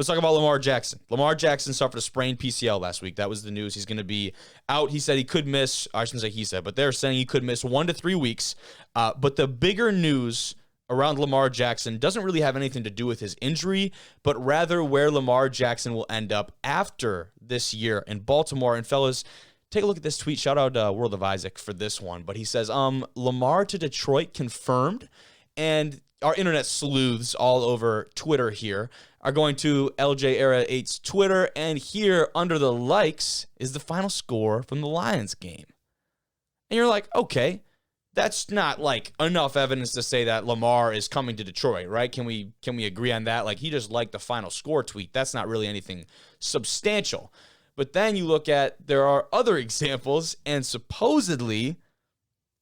Let's talk about Lamar Jackson. Lamar Jackson suffered a sprained PCL last week. That was the news. He's going to be out. He said he could miss, I shouldn't say he said, but they're saying he could miss 1 to 3 weeks. But the bigger news around Lamar Jackson doesn't really have anything to do with his injury, but rather where Lamar Jackson will end up after this year in Baltimore. And fellas, take a look at this tweet. Shout out World of Isaac for this one. But he says, Lamar to Detroit confirmed. And our internet sleuths all over Twitter here are going to LJ Era 8's Twitter. And here under the likes is the final score from the Lions game. And you're like, okay, that's not like enough evidence to say that Lamar is coming to Detroit, right? Can we agree on that? Like, he just liked the final score tweet. That's not really anything substantial. But then you look at, there are other examples, and supposedly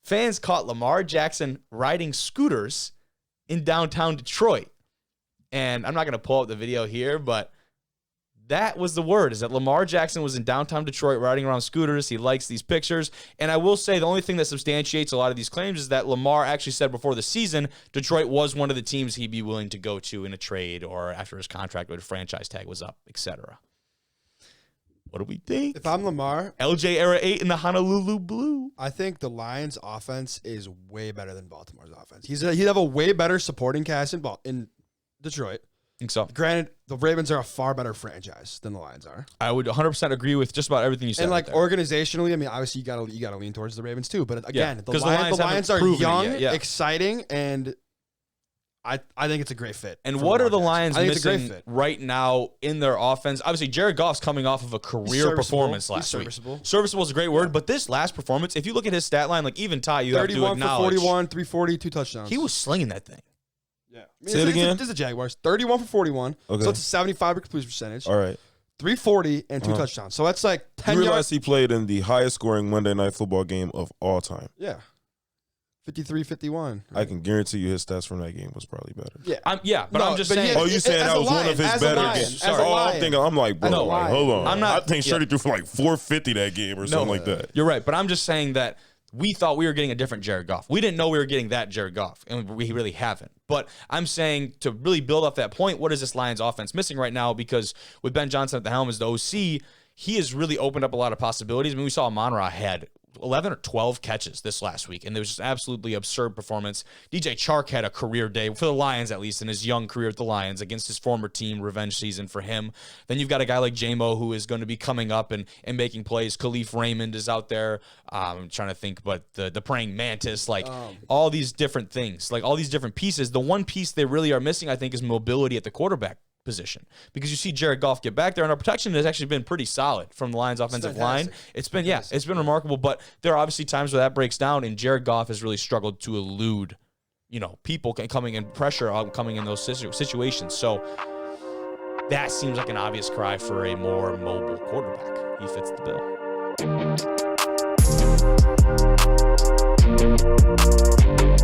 fans caught Lamar Jackson riding scooters in downtown Detroit. And I'm not going to pull up the video here, but that was the word, is that Lamar Jackson was in downtown Detroit riding around scooters. He likes these pictures. And I will say the only thing that substantiates a lot of these claims is that Lamar actually said before the season, Detroit was one of the teams he'd be willing to go to in a trade or after his contract with a franchise tag was up, etc. What do we think? If I'm Lamar, LJ Era 8 in the Honolulu Blue. I think the Lions' offense is way better than Baltimore's offense. He'd have a way better supporting cast in Detroit. I think so. Granted, the Ravens are a far better franchise than the Lions are. I would 100% agree with just about everything you said. And like right organizationally, I mean, obviously you gotta lean towards the Ravens too. But again, the Lions are proven young, it yet. exciting, and I think it's a great fit. And what are the Lions missing right now in their offense? Obviously, Jared Goff's coming off of a career performance last week. Serviceable is a great word, but this last performance, if you look at his stat line, like even Ty, you have to acknowledge. 31 for 41, 340, 2 touchdowns. He was slinging that thing. Yeah. Say it again. This is the Jaguars. 31 for 41. Okay. So it's a 75 completion percentage. All right. 340 and 2 touchdowns. So that's like 10 You realize yards. he played in the highest scoring Monday Night Football game of all time. Yeah. 53-51. I can guarantee you his stats from that game was probably better. Yeah. I'm just saying. Oh, you saying that was one of his better games? Sorry. I'm like, bro, like, hold on. I think Shirley threw for like 450 that game or something like that. You're right, but I'm just saying that we thought we were getting a different Jared Goff. We didn't know we were getting that Jared Goff, and we really haven't. But I'm saying to really build off that point, what is this Lions offense missing right now? Because with Ben Johnson at the helm as the OC, he has really opened up a lot of possibilities. I mean, we saw Amon-Ra had 11 or 12 catches this last week, and there was just absolutely absurd performance. DJ Chark had a career day, for the Lions at least, in his young career at the Lions against his former team, revenge season for him. Then you've got a guy like J-Mo who is going to be coming up and making plays. Khalif Raymond is out there. I'm trying to think, but the praying mantis, like all these different things, like all these different pieces. The one piece they really are missing, I think, is mobility at the quarterback position, because you see Jared Goff get back there, and our protection has actually been pretty solid from the Lions offensive line. It's been remarkable, but there are obviously times where that breaks down, and Jared Goff has really struggled to elude, people coming in pressure, coming in those situations. So that seems like an obvious cry for a more mobile quarterback. He fits the bill.